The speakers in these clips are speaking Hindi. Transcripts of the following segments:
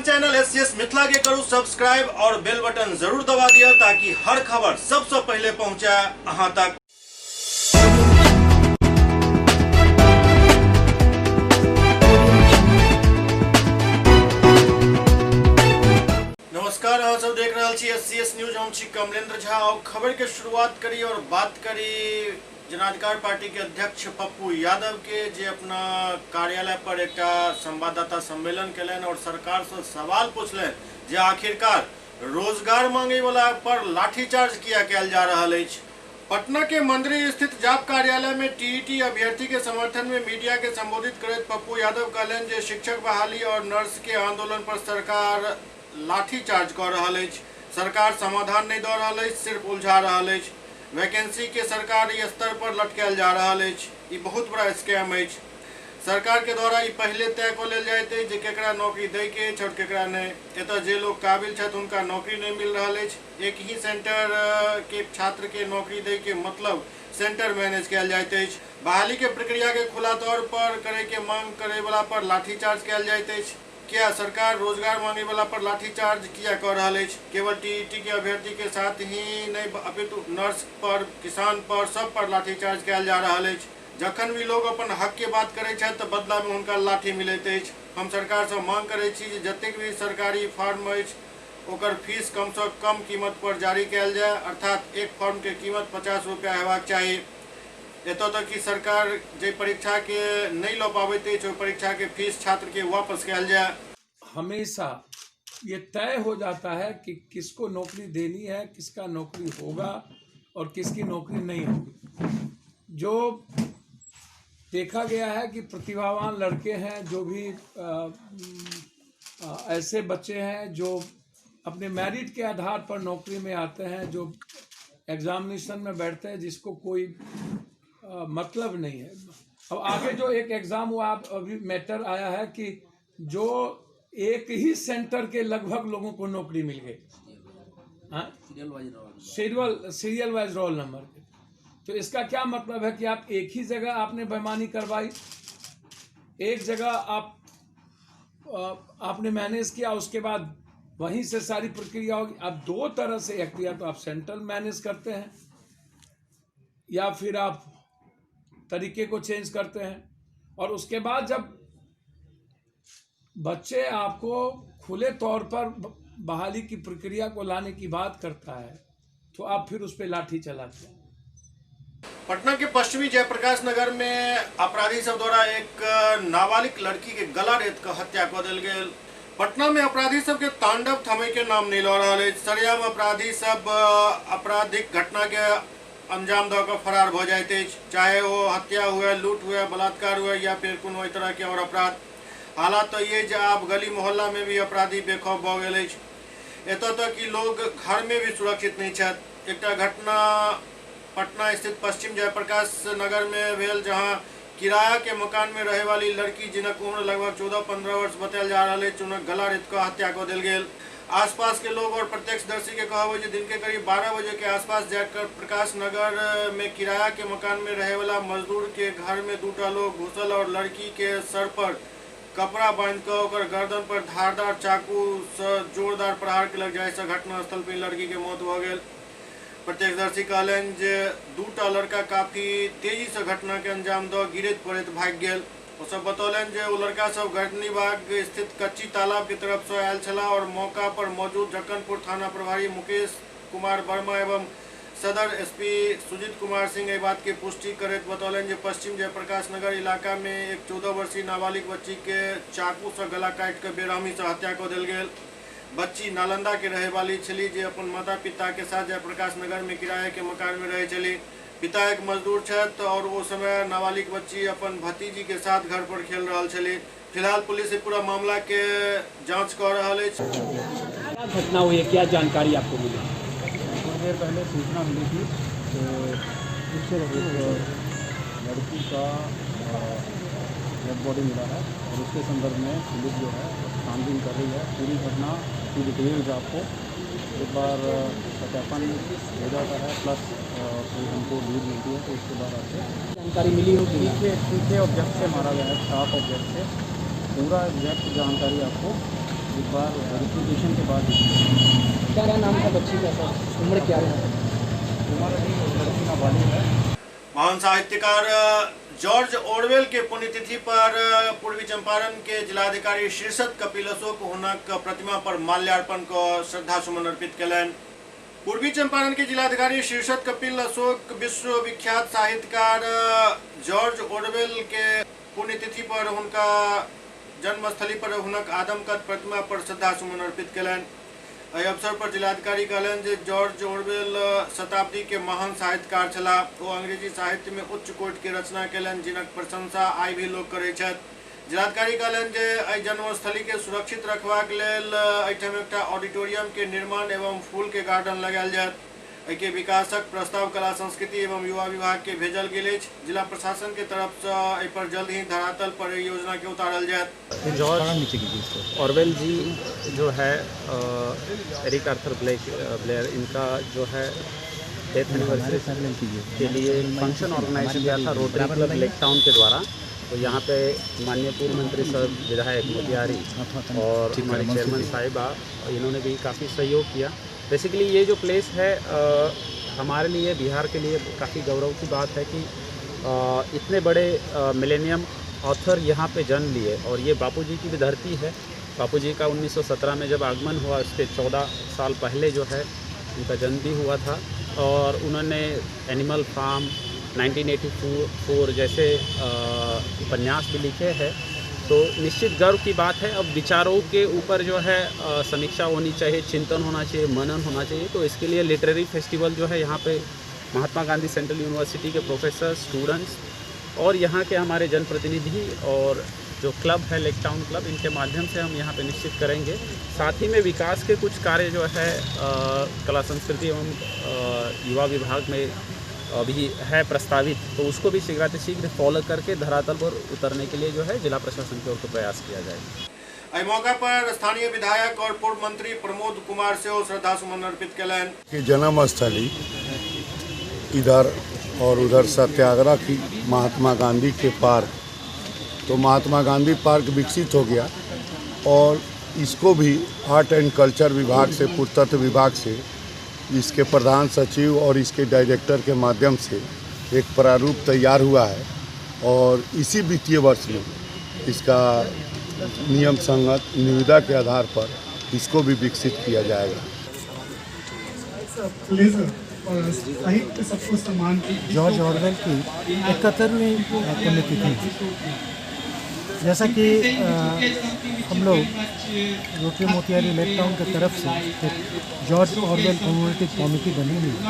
अपन चैनल एससीएस मिथिला के करू सब्सक्राइब और बेल बटन जरूर दबा दिया ताकि हर खबर सबसे पहले पहुंचे अहां तक। नमस्कार, अहाँ सब देख रहा छी एससीएस न्यूज। हम छी कमलेंद्र झा और खबर के शुरुआत करी और बात करी जनाधिकार पार्टी के अध्यक्ष पप्पू यादव के जे अपना कार्यालय पर एक संवाददाता सम्मेलन केलन और सरकार से सवाल पूछलन जे आखिरकार रोजगार मांगे वाला पर लाठीचार्ज किया कैल जा रहा है। पटना के मंदिर स्थित जाप कार्यालय में टीईटी अभ्यर्थी के समर्थन में मीडिया के संबोधित करते पप्पू यादव कहलन जे शिक्षक बहाली और नर्स के आंदोलन पर सरकार लाठीचार्ज कर रहा है। सरकार समाधान नहीं दे रहा है, सिर्फ उलझा रहा है। वैकेंसी के सरकारी स्तर पर लटकायल जा रहा है। ये बहुत बड़ा स्कैम है। सरकार के द्वारा ये पहले तय कर लेल जाते जे केकरा नौकरी दे के छोड़ केकरा नहीं। एत जे लोग काबिल छथि उनका नौकरी नहीं मिल रहा है। एक ही सेंटर के छात्र के नौकरी दे के मतलब सेंटर मैनेज किया जाते है। बहाली के प्रक्रिया के खुला तौर पर करे के मांग करे वाला पर लाठीचार्ज किया जाते है। क्या सरकार रोजगार मांगे वाला पर लाठीचार्ज किया कर रहा है? केवल टीईटी के अभ्यर्थी के साथ ही नहीं अपितु नर्स पर, किसान पर, सब पर लाठीचार्ज किया जा रहा है। जखन भी लोग अपन हक के बात करे तो बदला में उनका लाठी मिलत है। हम सरकार से मांग करे जतेक भी सरकारी फॉर्म है ओकर फीस कम से कम कीमत पर जारी किया जाए, अर्थात एक फॉर्म के कीमत 50 रुपया हेबाक चाहिए। एतौ तक कि सरकार जे परीक्षा के नहीं लो पाबे परीक्षा के फीस छात्र के वापस किया जाए। हमेशा ये तय हो जाता है कि किसको नौकरी देनी है, किसका नौकरी होगा और किसकी नौकरी नहीं होगी। जो देखा गया है कि प्रतिभावान लड़के हैं, जो भी ऐसे बच्चे हैं जो अपने मेरिट के आधार पर नौकरी में आते हैं, जो एग्जामिनेशन में बैठते हैं जिसको कोई मतलब नहीं है। अब आगे जो एक एग्ज़ाम हुआ अभी मैटर आया है कि जो एक ही सेंटर के लगभग लोगों को नौकरी मिल गई, सीरियल वाइज रोल नंबर। तो इसका क्या मतलब है कि आप एक ही जगह आपने बेईमानी करवाई, एक जगह आपने मैनेज किया, उसके बाद वहीं से सारी प्रक्रिया होगी। आप दो तरह से एक किया, तो आप सेंट्रल मैनेज करते हैं या फिर आप तरीके को चेंज करते हैं। और उसके बाद जब बच्चे आपको खुले तौर पर बहाली की प्रक्रिया को लाने की बात करता है तो आप फिर उस पर लाठी चलाते हैं। पटना के पश्चिमी जयप्रकाश नगर में अपराधी सब द्वारा एक नाबालिग लड़की के गला रेत कर हत्या कर दिल गई। पटना में अपराधी सब के तांडव थमे के नाम नहीं लऽ रहा है। सरेआम अपराधी सब आपराधिक घटना के अंजाम दऽ फरार हो जाते, चाहे वो हत्या हुए, लूट हुए, बलात्कार हुए या फिर कोनो तरह के और अपराध। हालात तो ये जो आप गली मोहल्ला में भी अपराधी बेखौफ भ गए। एतऽ तक कि लोग घर में भी सुरक्षित नहीं छथि। एक घटना पटना स्थित पश्चिम जयप्रकाश नगर में भेल, जहां किराया के मकान में रहे वाली लड़की जिनक उम्र लगभग 14-15 वर्ष बतायल जा रहा है, उनक गला रेत कर हत्या कर दिल गेल। आसपास के लोग और प्रत्यक्षदर्शी के कहब है दिन के करीब 12 बजे के आसपास जयप्रकाश नगर में किराया के मकान में रहे वाला मजदूर के घर में दूटा लोग घुसल और लड़की के सर पर कपड़ा बांध कर गर्दन पर धारदार चाकू से जोरदार प्रहार कल जाए से घटनास्थल पर लड़की के मौत हो गई। प्रत्यक्षदर्शी कहलन जे दूटा लड़का काफी तेजी से घटना के अंजाम द गिरत पड़त भाग गए। वो सब बतौलन जे वो लड़का सब गर्दनी बाग स्थित कच्ची तालाब की तरफ से आयल छला और मौका पर मौजूद जक्कनपुर थाना प्रभारी मुकेश कुमार वर्मा एवं सदर एसपी सुजीत कुमार सिंह बात की पुष्टि करते बतौलन जे पश्चिम जयप्रकाश नगर इलाका में एक 14 वर्षीय नाबालिग बच्ची के चाकू से गला काट कर बेरहमी से हत्या कर दिल गई। बच्ची नालंदा के रहे वाली छली जे अपन माता पिता के साथ जयप्रकाश नगर में किराए के मकान में रहे चली। पिता एक मजदूर छथि और वो समय नाबालिग बच्ची अपन भतीजी के साथ घर पर खेल रहा छली। फिलहाल पुलिस पूरा मामला के जांच कर रहा है। क्या घटना हुई है, क्या जानकारी आपको मिली? कुछ देर पहले सूचना मिली थी तो लड़की का डेड बॉडी मिला है और उसके संदर्भ में पुलिस जो है छानबीन कर रही है। पूरी घटना की डिटेल्स आपको एक बार सत्यापन हो जाता है, प्लस कोई हमको लीड मिलती है तो उसके बाद आपसे जानकारी मिली होगी। पीछे ऑब्जेक्ट से मारा गया है, 7 ऑब्जेक्ट से। पूरा एग्जैक्ट जानकारी आपको एक बार वेरिफिकेशन के बाद क्या रहा नाम था बच्ची का सर, उम्र क्या रहा? उम्र लड़की नाबालिग है। महान साहित्यकार जॉर्ज ऑरवेल के पुण्यतिथि पर पूर्वी चंपारण के जिलाधिकारी शीर्षद कपिल अशोक हुनक प्रतिमा पर माल्यार्पण को श्रद्धा सुमन अर्पित कयलनि। पूर्वी चंपारण के जिलाधिकारी शीर्षद कपिल अशोक विश्व विख्यात साहित्यकार जॉर्ज ऑरवेल के पुण्यतिथि पर हुनका जन्मस्थली पर हुनक आदमकद प्रतिमा पर श्रद्धा सुमन अर्पित कयलनि। एहि अवसर पर जिलाधिकारी कहलनि जे जॉर्ज ऑरवेल शताब्दी के महान साहित्यकार छलाह। ओ अंग्रेजी साहित्य में उच्च कोटि के रचना कयलनि जिनक प्रशंसा आइ भी लोक करैत छथि। जिलाधिकारी कहलनि जे एहि जन्मस्थली के सुरक्षित रखबाक लेल एहिठाम एकटा ऑडिटोरियम के निर्माण एवं फूल के गार्डन लगायल जायत। एहि के विकासक प्रस्ताव कला संस्कृति एवं युवा विभाग के भेजल गेल अछि। जिला प्रशासन के तरफ से एहि पर जल्द ही धरातल पर एहि योजना के उतारल जायत। जॉर्ज ऑरवेल जी जो है एरिक आर्थर ब्लेयर इनका जो है डेथ एनिवर्सरी के लिए फंक्शन ऑर्गेनाइज किया था रोटरी क्लब लेक टाउन के द्वारा। तो यहाँ पे माननीय पूर्व मंत्री साहब विधायक मोतिहारी और हमारे चेयरमैन साहिबा इन्होंने भी काफ़ी सहयोग किया। बेसिकली ये जो प्लेस है हमारे लिए बिहार के लिए काफ़ी गौरव की बात है कि इतने बड़े मिलेनियम ऑथर यहाँ पे जन्म लिए और ये बापूजी की भी धरती है। बापूजी का 1917 में जब आगमन हुआ उसके 14 साल पहले जो है उनका जन्म भी हुआ था और उन्होंने एनिमल फार्म 1984 जैसे उपन्यास भी लिखे हैं। तो निश्चित गर्व की बात है। अब विचारों के ऊपर जो है समीक्षा होनी चाहिए, चिंतन होना चाहिए, मनन होना चाहिए। तो इसके लिए लिटरेरी फेस्टिवल जो है यहाँ पे महात्मा गांधी सेंट्रल यूनिवर्सिटी के प्रोफेसर, स्टूडेंट्स और यहाँ के हमारे जनप्रतिनिधि और जो क्लब है लेक टाउन क्लब, इनके माध्यम से हम यहाँ पे निश्चित करेंगे। साथ ही में विकास के कुछ कार्य जो है कला संस्कृति एवं युवा विभाग में अभी है प्रस्तावित, तो उसको भी शीघ्र फॉलो करके धरातल पर उतरने के लिए जो है जिला प्रशासन की ओर से प्रयास किया जाएगा। एहि मौका पर स्थानीय विधायक और पूर्व मंत्री प्रमोद कुमार से श्रद्धा सुमन अर्पित कयलनि। जन्म स्थली इधर और उधर सत्याग्रह की महात्मा गांधी के पार्क, तो महात्मा गांधी पार्क विकसित हो गया और इसको भी आर्ट एंड कल्चर विभाग से, पुरातत्व विभाग से इसके प्रधान सचिव और इसके डायरेक्टर के माध्यम से एक प्रारूप तैयार हुआ है और इसी वित्तीय वर्ष में इसका नियम संगत निविदा के आधार पर इसको भी विकसित किया जाएगा। साहित्य सबको सम्मान जॉर्ज ऑरवेल की 71वीं पुण्यतिथि, जैसा कि हम लोग रोटरी मोतिहारी लेक टाउन की तरफ से एक जॉर्ज ऑरवेल कम्युनिटी कमेटी बनी हुई है।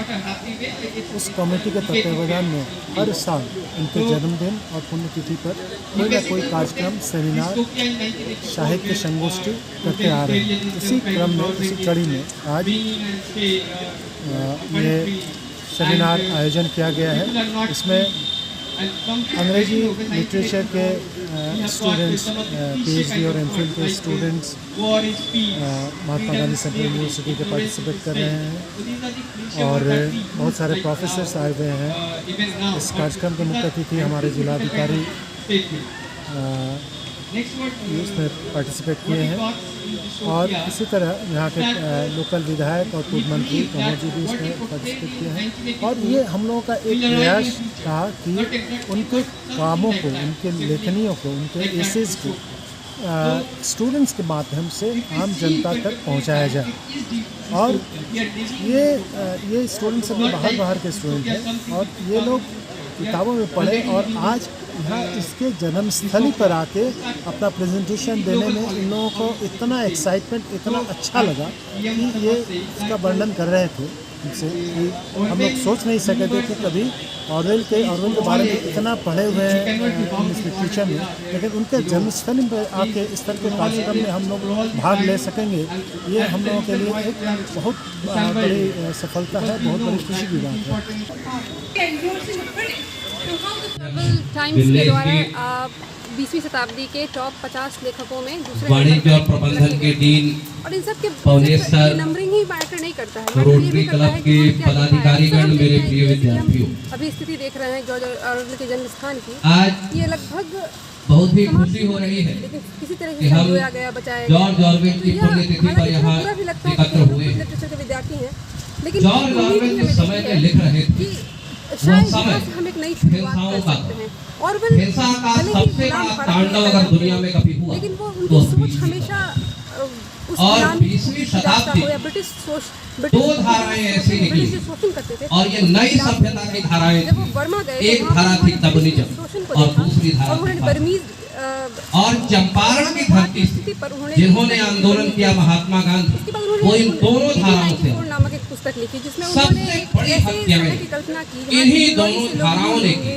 उस कमेटी के तत्वावधान में हर साल उनके जन्मदिन और पुण्यतिथि पर कोई ना कोई कार्यक्रम, सेमिनार, साहित्य संगोष्ठी करते आ रहे हैं। इसी क्रम में, इसी कड़ी में आज ये सेमिनार आयोजन किया गया है। इसमें अंग्रेजी लिटरेचर के स्टूडेंट्स, पीएचडी और एमफिल के students Mahatma Gandhi central university के पार्टिसिपेट कर रहे हैं और बहुत सारे प्रोफेसर्स आए हुए हैं। इस कार्यक्रम के मुख्य अतिथि हमारे जिलाधिकारी इसमें पार्टिसिपेट किए हैं और इसी तरह यहाँ के लोकल विधायक और पूर्व मंत्री प्रमोद जी भी इसमें पार्टिसिपेट किए हैं। और ये हम लोगों का एक प्रयास था कि उनके कामों को, उनके लेखनियों को, उनके एसेज को स्टूडेंट्स के माध्यम से आम जनता तक पहुँचाया जाए। और ये स्टूडेंट्स सभी बाहर के स्टूडेंट हैं और ये लोग किताबों में पढ़े और आज यहाँ इसके जन्मस्थली पर आके अपना प्रेजेंटेशन देने में इन लोगों को इतना एक्साइटमेंट, इतना अच्छा लगा कि ये इसका वर्णन कर रहे थे उनसे कि हम लोग सोच नहीं सके थे कि कभी ऑरवेल के बारे में इतना पढ़े हुए हैं इस लिटरेचर में, लेकिन उनके जन्मस्थली पर आके इस तरह के कार्यक्रम में हम लोग भाग ले सकेंगे। ये हम लोगों के लिए एक बहुत बड़ी सफलता है, बहुत बड़ी खुशी की बात है। टाइम्स के द्वारा 20वीं शताब्दी के टॉप 50 लेखकों में दूसरे वाणिज्य और प्रबंधन के डीन और इन सब के नंबरिंग ही मैटर नहीं करता है। रोटरी क्लब के पदाधिकारीगण, मेरे प्रिय विद्यार्थियों, अभी स्थिति देख रहे हैं जॉर्ज ऑरवेल के जन्म स्थान की। आज ये लगभग बहुत ही खुशी हो रही है लेकिन किसी तरह कि से हम संजोया गया, बचाया जॉर्ज ऑरवेल की गया। पुण्यतिथि पर यहाँ बुरा भी लगता है कि एकत्र हम हुए हैं। लिटरेचर के विद्यार्थी हैं, लेकिन जॉर्ज ऑरवेल जिस समय में लिख रहे थे कि शायद समय यहाँ से हम एक नई शुरुआत हिंसाओं कर का सकते हैं। ऑरवेल हिंसा का भले ही सबसे गुलाम बड़ा भारत तांडव में अगर पैदा दुनिया में कभी हुआ लेकिन वो तो उनकी सोच 20वीं हमेशा उस और गुलामी 20वीं की दास्तां शताब्दी हो या ब्रिटिश सोच, दो धाराएं ऐसी निकली ब्रिटिश जो शोषण करते थे, और ये नई सभ्यता की धाराएं जब वो बर्मा गए एक तो वहाँ धारा पर थी उन्होंने कम्युनिज्म शोषण को और देखा दूसरी धारा और थी उन्होंने भारत। बर्मीज और चंपारण की धरती से पर उन्होंने जिन्होंने आंदोलन किया महात्मा गांधी उसके बाद वो इन दोनों धाराओं से 1894 नामक एक पुस्तक लिखी जिसमें सबसे उन्होंने बड़ी ऐसे हत्याएं समय की कल्पना की जहाँ इन्हीं इल्लीगली दोनों से लोग धाराओं ने होंगे,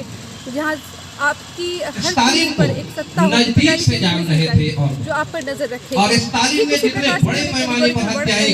जहाँ आपकी हर स्टालिन चीज पर को एक सत्ता होगी, नजदीक से जान रहे थे और जो आप पर नजर रखे और स्टालिन ने जितने बड़े पैमाने पर हत्याएं की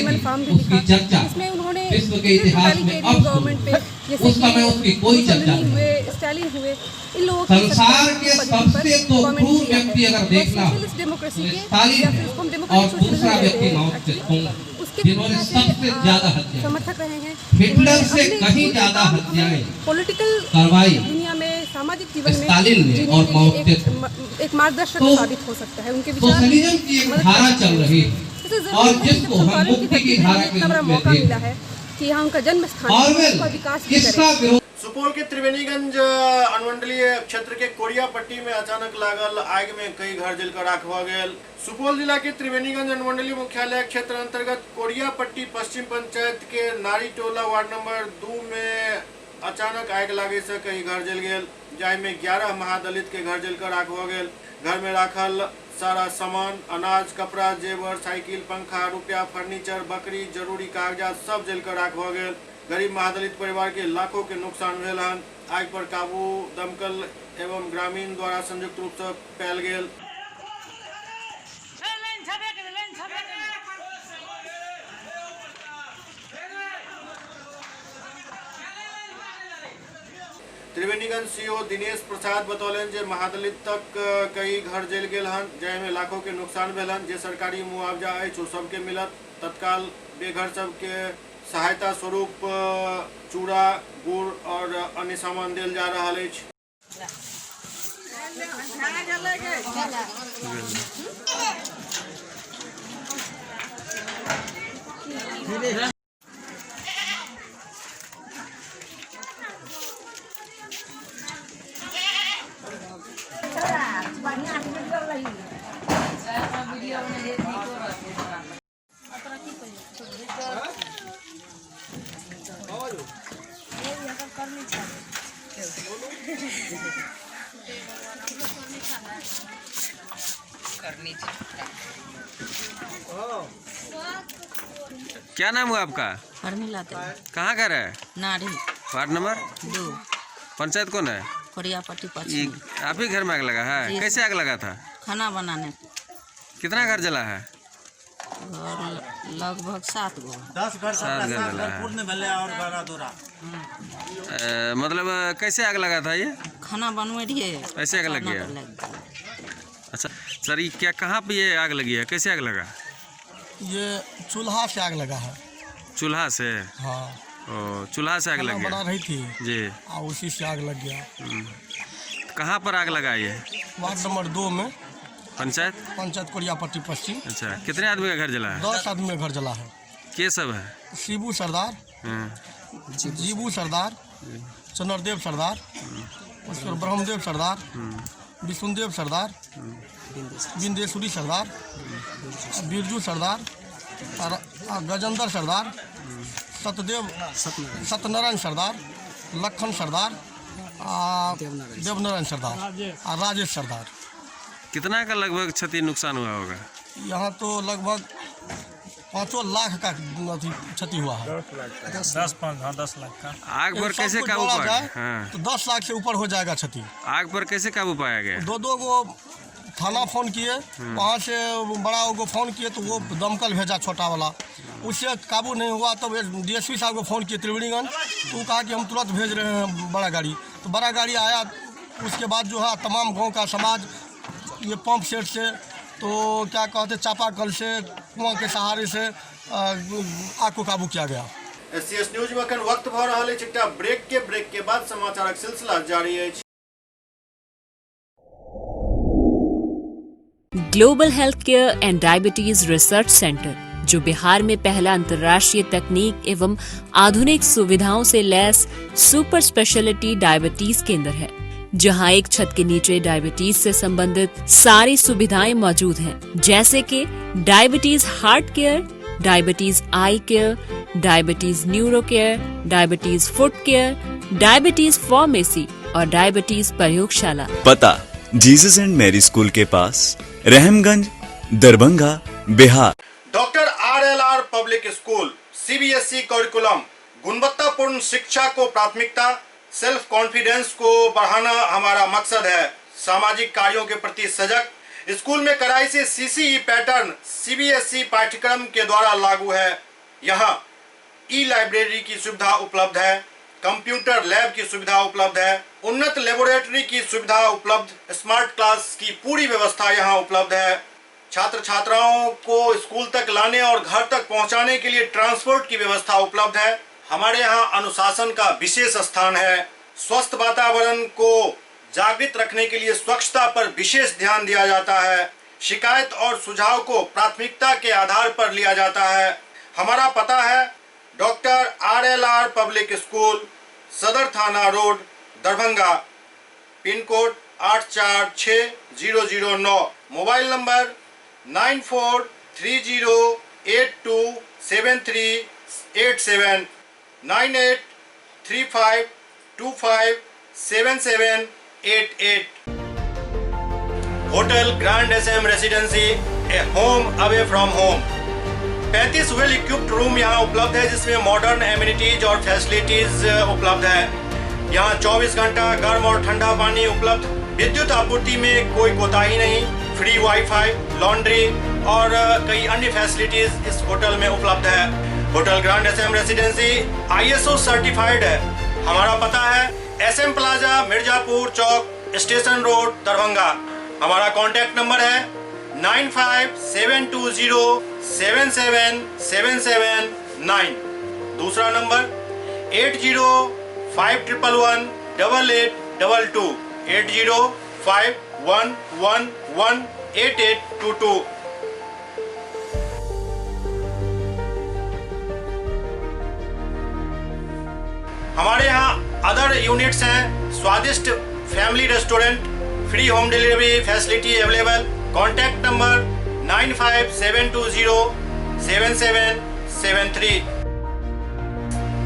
उसकी चर्चा जिसमें उन्होंने विश्व के इतिहास में अब गवर्नमेंट पे जैसे उस समय उसकी कोई चर्चा मुसोलिनी नहीं। हुए, स्टालिन हुए, इन लोगों की संसार सत्ता के पद पर सबसे तो कमेंट क्रूर किया है। व्यक्ति अगर वो देखना हो सोशलिस्ट डेमोक्रेसी तो के स्टालिन या है फिर उसको हम और डेमोक्रेटिक दूसरा सोशलिज्म व्यक्ति कहते हैं माओ actually। त्से-तुंग उसके जिन्होंने पीछे से, सबसे ज्यादा हत्याएं समर्थक रहे हैं। हिटलर से उन्होंने कहीं अपने ज्यादा काम हत्याएं पॉलिटिकल करवाई दुनिया में, सामाजिक जीवन में स्टालिन ने जीने और के माओ लिए त्से-तुंग। एक मार्गदर्शक तो साबित हो सकता है उनके विचार सोशलिज्म की एक मदद धारा करते चल हैं। रही है जैसे जरूरी और नहीं कि जिसको जब हम चंपारण की मुक्ति की धरती पे धारा हमें के इतना बड़ा रूप में मौका देख मिला है कि यहाँ उनका जन्म स्थान है, ऑरवेल उसका विकास भी किसका करें। विरोध सुपौल के त्रिवेणीगंज अनुमंडलीय क्षेत्र के कोरिया पट्टी में अचानक लागल आग में कई घर जलकर राख भ गेल। सुपौल जिला के त्रिवेणीगंज अनुमंडलीय मुख्यालय क्षेत्र अंतर्गत कोरिया पट्टी पश्चिम पंचायत के नारी टोला वार्ड नंबर 2 में अचानक आग लागे से कई घर जल गेल, जाहि में 11 महादलित के घर जलकर राख भ गेल। घर में राखल सारा सामान, अनाज, कपड़ा, जेवर, साइकिल, पंखा, रुपया, फर्नीचर, बकरी, जरूरी कागजात सब जलकर राख भ गेल। गरीब महादलित परिवार के लाखों के नुकसान भेल हन। आग पर काबू दमकल एवं ग्रामीण द्वारा संयुक्त रूप से पायल गेल। त्रिवेणीगंज सीओ दिनेश प्रसाद बतौलन जे महादलित तक कई घर जल गेल हन, जय में लाखों के नुकसान भेल हन। जे सरकारी मुआवजा अछि ओ सबके मिलत। तत्काल बेघर सबके सहायता स्वरूप चूड़ा, गुड़ और अन्य सामान देल जा रहा अछि। क्या नाम हुआ आपका? फर्मिला कहाँ घर है? नारी वार्ड नंबर 2 पंचायत कौन है? कोरिया पट्टी ये पश्चिम। आप ही घर में आग लगा है? जी। कैसे आग लगा था? खाना बनाने कितना घर जला है? घर लगभग 7 गो 7 घर जला है। मतलब कैसे आग लगा था ये? खाना बनवे रहिए ऐसे आग लग गया? अच्छा सर, ये क्या कहाँ पे ये आग लगी है? कैसे आग लगा? ये चूल्हा से आग लगा है। चूल्हा से? हाँ। ओ, चूल्हा से आग लग गया? बना रही थी जी, और उसी से आग लग गया। तो कहाँ पर आग लगा ये? वार्ड नंबर 2 में पंचायत कोरिया पट्टी पश्चिम। अच्छा, कितने आदमी का घर जला है? 10 आदमी का घर जला है। के सब है? शिबू सरदार, जीबू सरदार, चंद्रदेव सरदार, उसके ब्रह्मदेव सरदार, विष्णुदेव सरदार, बिंदेश्वरी सरदार, बिरजू सरदार, गजेंद्र सरदार, सत्यनारायण सरदार, लखन सरदार, देवनारायण सरदार और राजेश सरदार। कितना का लगभग क्षति नुकसान हुआ होगा? यहाँ तो लगभग 5 लाख का क्षति हुआ है। 10 लाख का। आग पर कैसे काबू पाया गया? हाँ। तो 10 लाख से ऊपर हो जाएगा क्षति। आग पर कैसे काबू पाया गया? 2 गो थाना फ़ोन किए, वहाँ से बड़ा को फ़ोन किए तो वो दमकल भेजा छोटा वाला, उससे काबू नहीं हुआ। तब DSP साहब को फ़ोन किए त्रिवेणीगंज, तो वो कहा कि हम तुरंत भेज रहे हैं बड़ा गाड़ी। तो बड़ा गाड़ी आया, उसके बाद जो है तमाम गांव का समाज ये पंप सेट से, तो क्या कहते चापाकल से, कुआं के सहारे से आग को काबू किया गया। SCS न्यूज में अखन वक्त भ रहल अछि एकटा ब्रेक के बाद समाचारक सिलसिला जारी अछि। Global health care and diabetes research centre, जो बिहार में पहला अंतर्राष्ट्रीय तकनीक एवं आधुनिक सुविधाओं से लैस सुपर स्पेशलिटी डायबिटीज केंद्र है, जहां एक छत के नीचे डायबिटीज से संबंधित सारी सुविधाएं मौजूद हैं, जैसे कि diabetes heart care, diabetes eye care, diabetes neuro care, diabetes foot care, diabetes pharmacy और डायबिटीज प्रयोगशाला। पता जीसस एंड मैरी स्कूल के पास, Rahamganj, Darbhanga, Bihar. Doctor RLR public school CBSE curriculum, गुणवत्तापूर्ण शिक्षा को प्राथमिकता, सेल्फ कॉन्फिडेंस को बढ़ाना हमारा मकसद है। सामाजिक कार्यों के प्रति सजग, स्कूल में कड़ाई से CCE पैटर्न CBSE पाठ्यक्रम के द्वारा लागू है। यहाँ ई-लाइब्रेरी की सुविधा उपलब्ध है, कंप्यूटर लैब की सुविधा उपलब्ध है, उन्नत लेबोरेटरी की सुविधा उपलब्ध, स्मार्ट क्लास की पूरी व्यवस्था यहाँ उपलब्ध है। छात्र छात्राओं को स्कूल तक लाने और घर तक पहुँचाने के लिए ट्रांसपोर्ट की व्यवस्था उपलब्ध है। हमारे यहाँ अनुशासन का विशेष स्थान है। स्वस्थ वातावरण को जागृत रखने के लिए स्वच्छता पर विशेष ध्यान दिया जाता है। शिकायत और सुझाव को प्राथमिकता के आधार पर लिया जाता है। हमारा पता है डॉक्टर RLR पब्लिक स्कूल, सदर थाना road, Darbhanga, pin code 846009, mobile number 9430827387, 9835257788। Hotel grand SM residency, A home away from home. 35 well equipped room यहाँ उपलब्ध है, जिसमें मॉडर्न एमिनिटीज और फैसिलिटीज उपलब्ध है। यहाँ 24 घंटा गर्म और ठंडा पानी उपलब्ध। विद्युत आपूर्ति में कोई कोताही नहीं। फ्री वाईफाई, लॉन्ड्री और कई अन्य फैसिलिटीज इस होटल में उपलब्ध है। Hotel grand SM residency ISO certified है। हमारा पता है SM plaza, Mirzapur Chowk, station road, Darbhanga. हमारा कॉन्टैक्ट नंबर है 9572077779। दूसरा नंबर 8051118822, 8051118822। हमारे यहाँ अदर यूनिट्स हैं। स्वादिष्ट family restaurant, free home delivery facility available. Contact number 9572077773।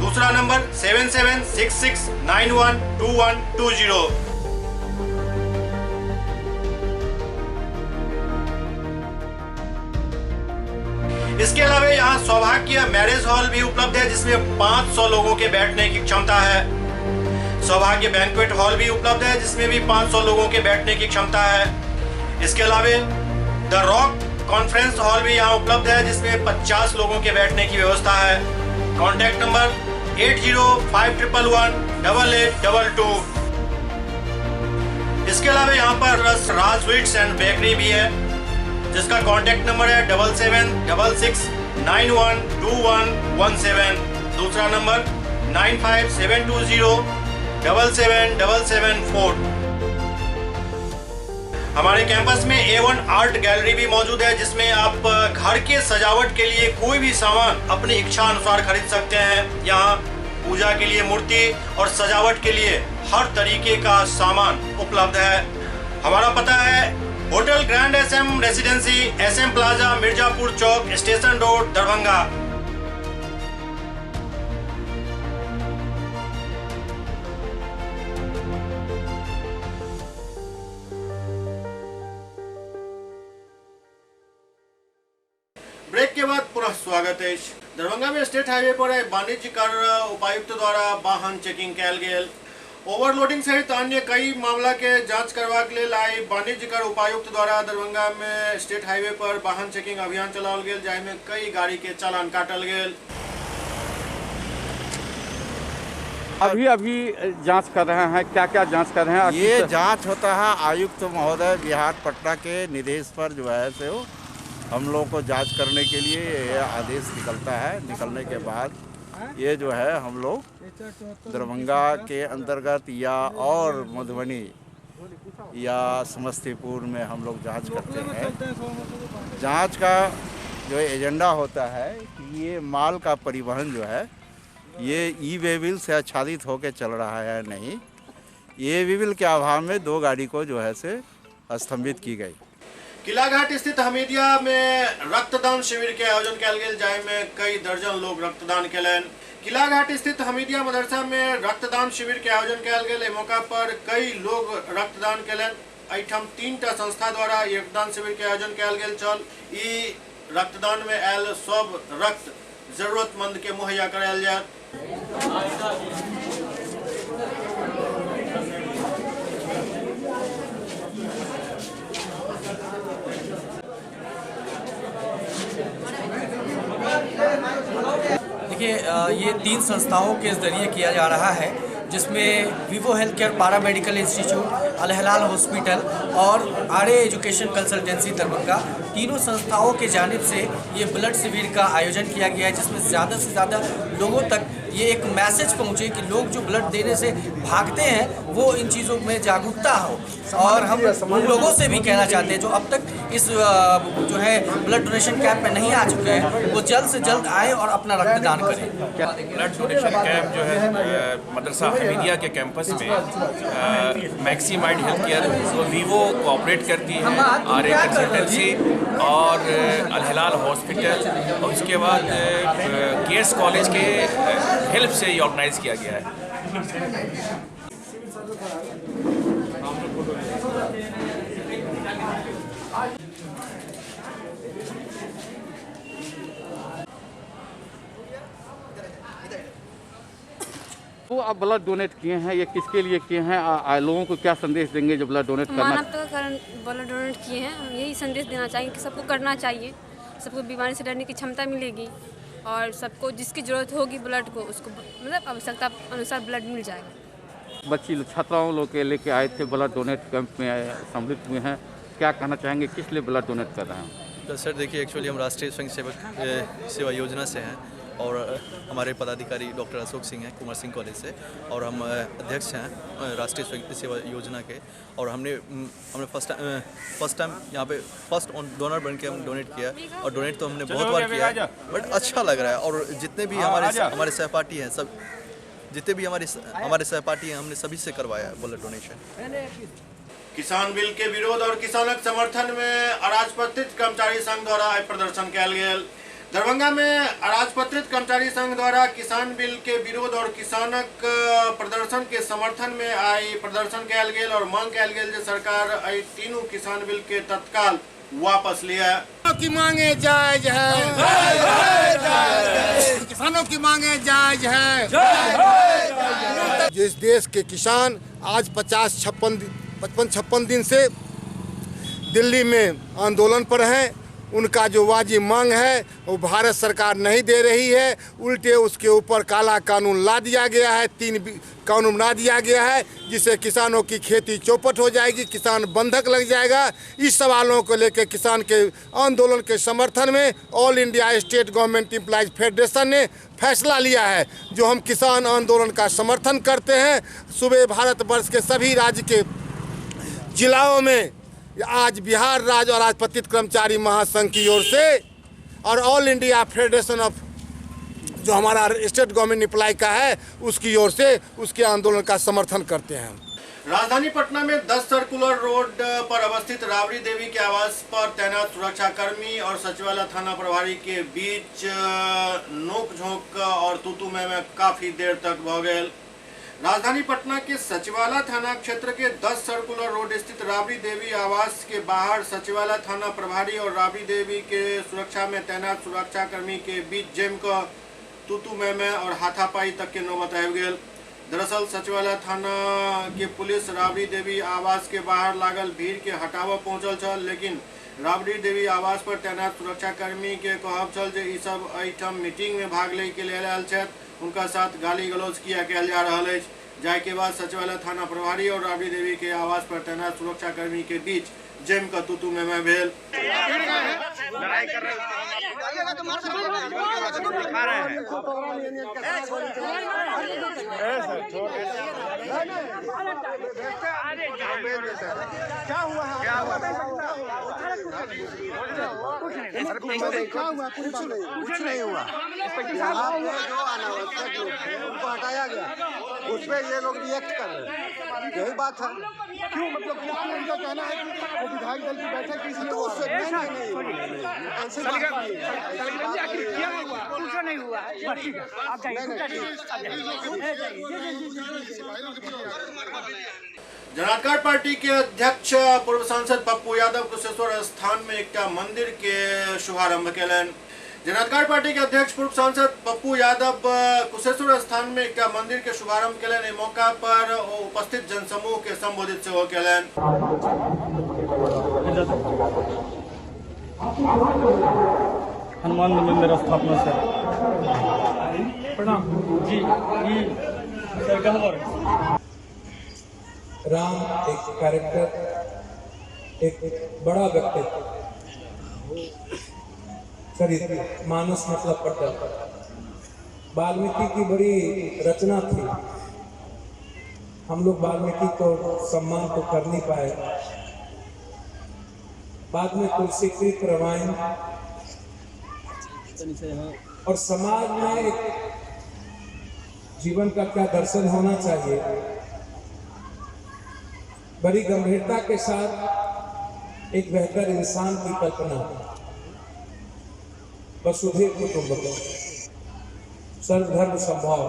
दूसरा नंबर 7766912120। इसके अलावा यहाँ सौभाग्य मैरिज हॉल भी उपलब्ध है, जिसमें 500 लोगों के बैठने की क्षमता है। सौभाग्य बैंक्वेट हॉल भी उपलब्ध है, जिसमें भी 500 लोगों के बैठने की क्षमता है। इसके अलावा द रॉक कॉन्फ्रेंस हॉल भी यहाँ उपलब्ध है, जिसमें 50 लोगों के बैठने की व्यवस्था है। Contact number 8051118822। इसके अलावा यहाँ पर राज स्वीट्स एंड बेकरी भी है, जिसका कॉन्टैक्ट नंबर है 7766912117। दूसरा नंबर 9572077774। हमारे कैंपस में A1 आर्ट गैलरी भी मौजूद है, जिसमें आप घर के सजावट के लिए कोई भी सामान अपनी इच्छा अनुसार खरीद सकते हैं। यहाँ पूजा के लिए मूर्ति और सजावट के लिए हर तरीके का सामान उपलब्ध है। हमारा पता है hotel grand SM residency, SM plaza, Mirzapur Chowk, station road, Darbhanga. Break के बाद पुनः स्वागत है। दरभंगा में स्टेट हाईवे पर वाणिज्य कर उपायुक्त द्वारा वाहन चेकिंग कैल गेल। ओवरलोडिंग सहित अन्य कई मामला के जांच करबाक लेल आई वाणिज्य कर उपायुक्त द्वारा दरभंगा में स्टेट हाईवे पर वाहन चेकिंग अभियान चलाओल गेल, जाहिमे कई गाड़ी के चालान काटल गेल। अभी जांच कर रहे हैं, क्या क्या जांच कर रहे हैं? ये जांच होता है आयुक्त महोदय बिहार पटना के निर्देश पर जो है से हम लोगों को जांच करने के लिए ये आदेश निकलता है। निकलने के बाद ये जो है हम लोग दरभंगा के अंतर्गत या और मधुबनी या समस्तीपुर में हम लोग जांच करते हैं। जांच का जो एजेंडा होता है कि ये माल का परिवहन जो है ये ई वे व्हील से आच्छादित होकर चल रहा है नहीं, ये वे व्हील के अभाव में 2 गाड़ी को जो है से स्तंभित की गई। किलाघाट स्थित हमीदिया में रक्तदान शिविर के आयोजन कल गेल, जाय में कई दर्जन लोग रक्तदान कलन। किलाघाट स्थित हमीदिया मदरसा में रक्तदान शिविर के आयोजन कल गेल। मौका पर कई लोग रक्तदान कलन। एठम 3टा संस्था द्वारा रक्तदान शिविर के आयोजन कल गेल छल। ई रक्तदान में आयल सब रक्त जरूरतमंद के मुहैया करायल जायत। देखिए, ये 3 संस्थाओं के जरिए किया जा रहा है, जिसमें वीवो हेल्थ केयर पारा मेडिकल इंस्टीट्यूट, अल हिलाल हॉस्पिटल और आरए एजुकेशन कंसल्टेंसी दरभंगा, तीनों संस्थाओं के जानिब से ये ब्लड शिविर का आयोजन किया गया है, जिसमें ज़्यादा से ज़्यादा लोगों तक ये एक मैसेज पहुँचे कि लोग जो ब्लड देने से भागते हैं वो इन चीज़ों में जागरूकता हो। और हम उन लोगों से भी कहना चाहते हैं जो अब तक इस जो है ब्लड डोनेशन कैंप में नहीं आ चुके हैं, वो जल्द से जल्द आए और अपना रक्तदान करें। ब्लड डोनेशन कैंप जो है मदरसा हमीदिया के कैंपस में मैक्सिमाइड हेल्थ केयर वीवो कोऑपरेट करती है, आरए कंसल्टेंसी और अल हिलाल हॉस्पिटल और उसके बाद केएस कॉलेज के हेल्प से ये ऑर्गेनाइज किया गया है। तो आप ब्लड डोनेट किए हैं, ये किसके लिए किए हैं? लोगों को क्या संदेश देंगे जो ब्लड डोनेट करना? मानवता के कारण ब्लड डोनेट किए हैं। हम यही संदेश देना चाहिए कि सबको करना चाहिए, सबको बीमारी से लड़ने की क्षमता मिलेगी और सबको जिसकी ज़रूरत होगी ब्लड को, उसको मतलब आवश्यकता अनुसार ब्लड मिल जाएगा। बच्ची छात्राओं लोग के लेके आए थे, ब्लड डोनेट कैंप में सम्मिलित हुए हैं, क्या कहना चाहेंगे, किस लिए ब्लड डोनेट कर रहे हैं? तो सर देखिए, एक्चुअली हम राष्ट्रीय स्वयं सेवा योजना से हैं और हमारे पदाधिकारी डॉक्टर अशोक सिंह हैं कुमार सिंह कॉलेज से, और हम अध्यक्ष हैं राष्ट्रीय स्वयं सेवा योजना के। और हमने फर्स्ट टाइम यहाँ पे फर्स्ट डोनर बन के हम डोनेट किया, और डोनेट तो हमने बहुत बार किया है, बट अच्छा लग रहा है। और जितने भी हमारे सहपाठी हैं, सब जितने भी हमारे सहपाठी हैं, हमने सभी से करवाया है ब्लड डोनेशन। किसान बिल के विरोध और किसानक समर्थन में अराजपत्रित कर्मचारी संघ द्वारा प्रदर्शन कल गेल। दरभंगा में अराजपत्रित कर्मचारी संघ द्वारा किसान बिल के विरोध और किसानक प्रदर्शन के समर्थन में आई प्रदर्शन कल गेल और मांग कल गेल जे सरकार तीनों किसान बिल के तत्काल वापस लिया। की मांगे जायज है, किसानों की मांगे जायज है। जिस देश के किसान आज 55 दिन से दिल्ली में आंदोलन पर हैं, उनका जो वाजिब मांग है वो भारत सरकार नहीं दे रही है, उल्टे उसके ऊपर काला कानून ला दिया गया है, 3 कानून बना दिया गया है, जिससे किसानों की खेती चौपट हो जाएगी, किसान बंधक लग जाएगा। इस सवालों को लेकर किसान के आंदोलन के समर्थन में all India state government employees federation ने फैसला लिया है, जो हम किसान आंदोलन का समर्थन करते हैं। सूबे भारतवर्ष के सभी राज्य के जिलाओं में आज बिहार राज्य और राजपत्रित कर्मचारी महासंघ की ओर से और ऑल इंडिया फेडरेशन ऑफ जो हमारा स्टेट गवर्नमेंट एम्प्लॉय का है उसकी ओर से उसके आंदोलन का समर्थन करते हैं। राजधानी पटना में 10 सर्कुलर रोड पर अवस्थित राबड़ी देवी के आवास पर तैनात सुरक्षाकर्मी और सचिवालय थाना प्रभारी के बीच नोकझोंक और तूतू में काफी देर तक भ गए। राजधानी पटना के सचिवालय थाना क्षेत्र के 10 सर्कुलर रोड स्थित राबड़ी देवी आवास के बाहर सचिवालय थाना प्रभारी और राबड़ी देवी के सुरक्षा में तैनात सुरक्षाकर्मी के बीच जमकर तूतू में और हाथापाई तक के नौबत आबि गेल। दरअसल सचिवालय थाना के पुलिस राबड़ी देवी आवास के बाहर लागल भीड़ के हटावा पहुंचल छल, लेकिन राबड़ी देवी आवास पर तैनात सुरक्षाकर्मी के कहब छल जे ई सब एहिठाम मीटिंग में भाग ले के लेल आयल छथि, उनका साथ गाली गलौज किया कयल जा रहा है। जाय के बाद सचिवालय थाना प्रभारी और राबड़ी देवी के आवास पर तैनात सुरक्षाकर्मी के बीच जमकर तूतू में भेल। क्या हुआ है? क्या हुआ? कुछ नहीं हुआ। यहाँ पे जो अनावश्यक लोग थे उनको हटाया गया, उस पर ये लोग रिएक्ट कर रहे हैं, यही बात है। क्यों मतलब क्या उनका कहना है कि वो विधायक दल की बैठक की तो उससे नहीं हुआ। जनाधिकार पार्टी के अध्यक्ष पूर्व सांसद पप्पू यादव कुशेश्वर स्थान में एकटा मंदिर के शुभारंभ केलन। जनाधिकार पार्टी के अध्यक्ष पूर्व सांसद पप्पू यादव कुशेश्वर स्थान में एकटा मंदिर के शुभारंभ केलन। एहि मौका पर उपस्थित जनसमूह के संबोधित सेहो केलन। हनुमान मंदिर मेरा स्थापना से प्रणाम जी। राम एक कैरेक्टर, एक बड़ा व्यक्तित्व, चरित्र, मानस मतलब पटल। वाल्मीकि की बड़ी रचना थी, हम लोग वाल्मीकि को सम्मान तो कर नहीं पाए। बाद में तुलसीकृत रामायण और समाज में एक जीवन का क्या दर्शन होना चाहिए, बड़ी गंभीरता के साथ एक बेहतर इंसान की कल्पना। वसुधैव कुटुंबकम, सर्वधर्म संभाव,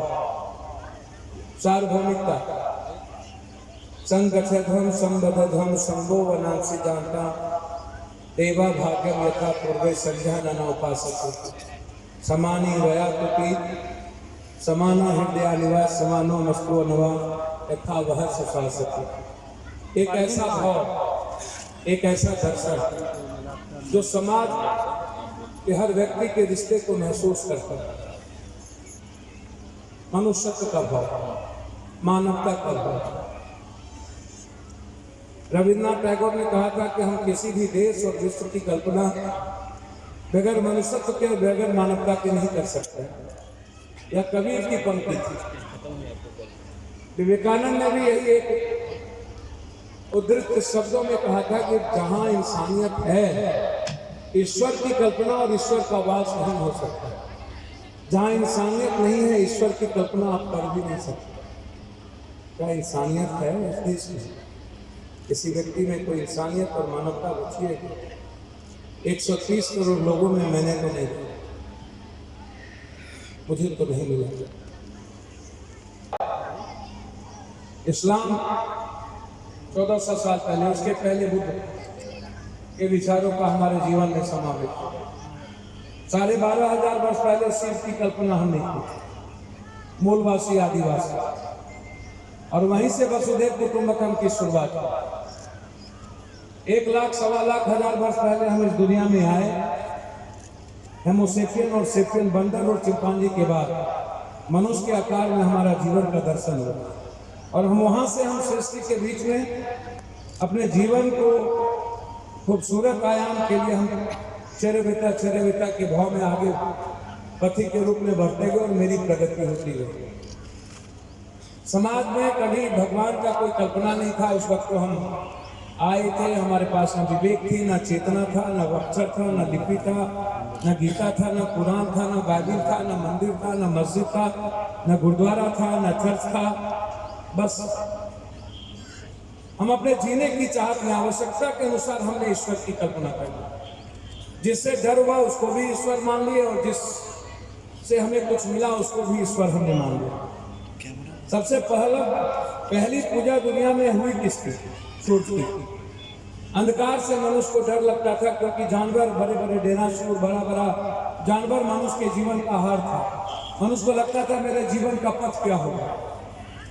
सार्वभौमिकता, संगठधम संबद्धधम संभो वनांसी जानता देवा भाग्यम यथा पूर्वे संध्या नना उपासते समानी वया कुटी समाना हृदयानिवा समानो मस्तो नवा यथा वह सुशासते। एक ऐसा भाव, एक ऐसा दर्शन जो समाज के हर व्यक्ति के रिश्ते को महसूस करता है। मनुष्यत्व का भाव, मानवता का भाव। रविन्द्रनाथ टैगोर ने कहा था कि हम किसी भी देश और विश्व की कल्पना बगैर मनुष्यत्व के, बगैर मानवता के नहीं कर सकते। यह कबीर की पंक्ति थी। विवेकानंद ने भी यही एक उद्धृत शब्दों में कहा था कि जहां इंसानियत है, ईश्वर की कल्पना और ईश्वर का वास नहीं हो सकता। जहां इंसानियत नहीं है, ईश्वर की कल्पना आप कर भी नहीं सकते। क्या इंसानियत है इस देश में? किसी व्यक्ति में कोई इंसानियत और मानवता बची है? 130 करोड़ लोगों में मैंने तो नहीं देखा, मुझे तो नहीं मिला। इस्लाम 1400 साल पहले, उसके पहले बुद्ध के विचारों का हमारे जीवन में समावेश। 12,500 वर्ष पहले शिव की कल्पना हमने की, मूलवासी आदिवासी, और वहीं से वसुधैव कुटुंबकम की शुरुआत। 1 लाख, 1.25 लाख, 1000 वर्ष पहले हम इस दुनिया में आए। होमोसेपियन और सेपियन, बंदर और चिंपांजी के बाद मनुष्य के आकार में हमारा जीवन का दर्शन हुआ, और हम वहां से हम सृष्टि के बीच में अपने जीवन को खूबसूरत आयाम के लिए हम चरवेता के भाव में आगे पथी के रूप में बढ़ते गए और मेरी प्रगति होती गई। समाज में कभी भगवान का कोई कल्पना नहीं था। उस वक्त तो हम आए थे, हमारे पास न विवेक थी, न चेतना था, न अक्षर था, न लिपि था, न गीता था, न कुरान था, न बाइबिल था, न मंदिर था, न मस्जिद था, न गुरुद्वारा था, न चर्च था। बस हम अपने जीने की चाहत में आवश्यकता के अनुसार हमने ईश्वर की कल्पना कर ली। जिससे डर हुआ उसको भी ईश्वर मान लिए, और जिससे हमें कुछ मिला उसको भी ईश्वर हमने मान लिया। सबसे पहली पूजा दुनिया में हुई किसकी? सूर्य की। अंधकार से मनुष्य को डर लगता था, क्योंकि जानवर, बड़े बड़े डेनासुर, बड़ा बड़ा जानवर मनुष्य के जीवन का आहार था। मनुष्य को लगता था मेरे जीवन का पथ क्या होगा।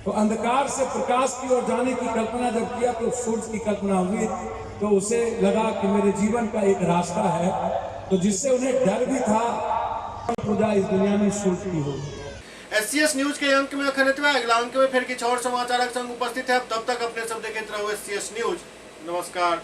तो अंधकार से प्रकाश की ओर जाने की कल्पना जब किया तो सूर्य की कल्पना हुई, तो उसे लगा कि मेरे जीवन का एक रास्ता है, तो जिससे उन्हें डर भी था। पूजा इस दुनिया में सूर्य की होगी। SCS न्यूज के अंक में अखंडता, अगला अंक में फिर कुछ और समाचारक संग उपस्थित है। तब तक अपने सब देखते रहो SCS न्यूज। नमस्कार।